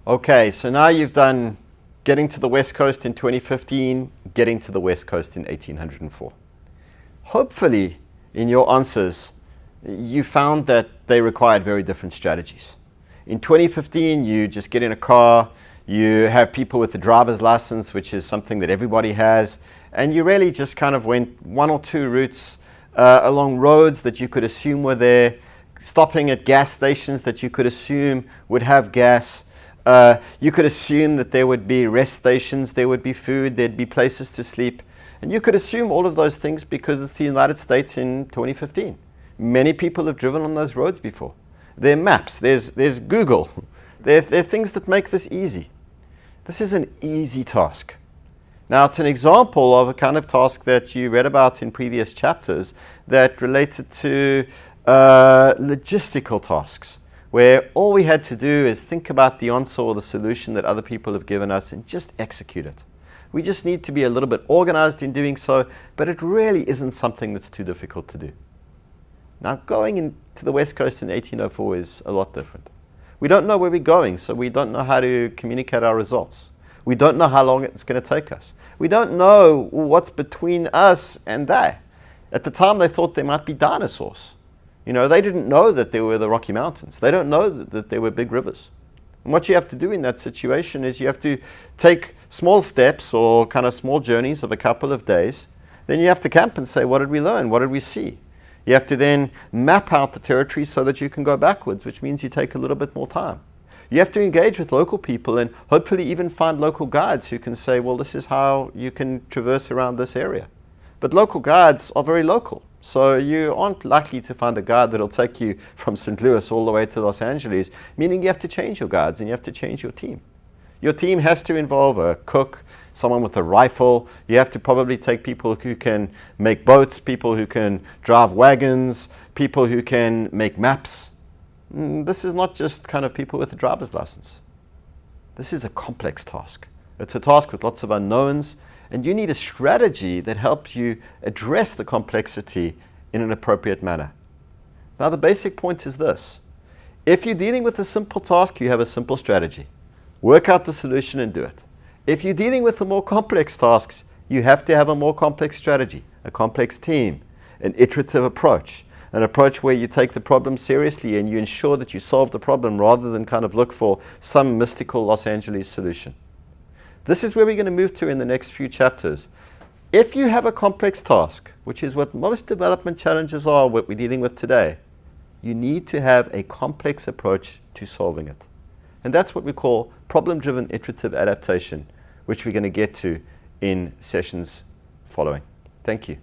Okay, so now you've done getting to the West Coast in 2015, getting to the West Coast in 1804. Hopefully, in your answers, you found that they required very different strategies. In 2015, you just get in a car, you have people with a driver's license, which is something that everybody has, and you really just kind of went one or two routes along roads that you could assume were there, stopping at gas stations that you could assume would have gas. You could assume that there would be rest stations, there would be food, there'd be places to sleep. And you could assume all of those things because it's the United States in 2015. Many people have driven on those roads before. There are maps, there's Google. There are things that make this easy. This is an easy task. Now, it's an example of a kind of task that you read about in previous chapters that related to logistical tasks, where all we had to do is think about the answer or the solution that other people have given us and just execute it. We just need to be a little bit organized in doing so, but it really isn't something that's too difficult to do. Now, going into the West Coast in 1804 is a lot different. We don't know where we're going, so we don't know how to communicate our results. We don't know how long it's going to take us. We don't know what's between us and they. At the time, they thought there might be dinosaurs. You know, they didn't know that there were the Rocky Mountains. They don't know that there were big rivers. And what you have to do in that situation is you have to take small steps or kind of small journeys of a couple of days. Then you have to camp and say, what did we learn? What did we see? You have to then map out the territory so that you can go backwards, which means you take a little bit more time. You have to engage with local people and hopefully even find local guides who can say, well, this is how you can traverse around this area. But local guides are very local. So you aren't likely to find a guide that'll take you from St. Louis all the way to Los Angeles, meaning you have to change your guides and you have to change your team. Your team has to involve a cook, someone with a rifle. You have to probably take people who can make boats, people who can drive wagons, people who can make maps. This is not just kind of people with a driver's license. This is a complex task. It's a task with lots of unknowns, and you need a strategy that helps you address the complexity in an appropriate manner. Now, the basic point is this. If you're dealing with a simple task, you have a simple strategy. Work out the solution and do it. If you're dealing with the more complex tasks, you have to have a more complex strategy, a complex team, an iterative approach, an approach where you take the problem seriously and you ensure that you solve the problem rather than kind of look for some mystical Los Angeles solution. This is where we're going to move to in the next few chapters. If you have a complex task, which is what most development challenges are, what we're dealing with today, you need to have a complex approach to solving it. And that's what we call problem-driven iterative adaptation, which we're going to get to in sessions following. Thank you.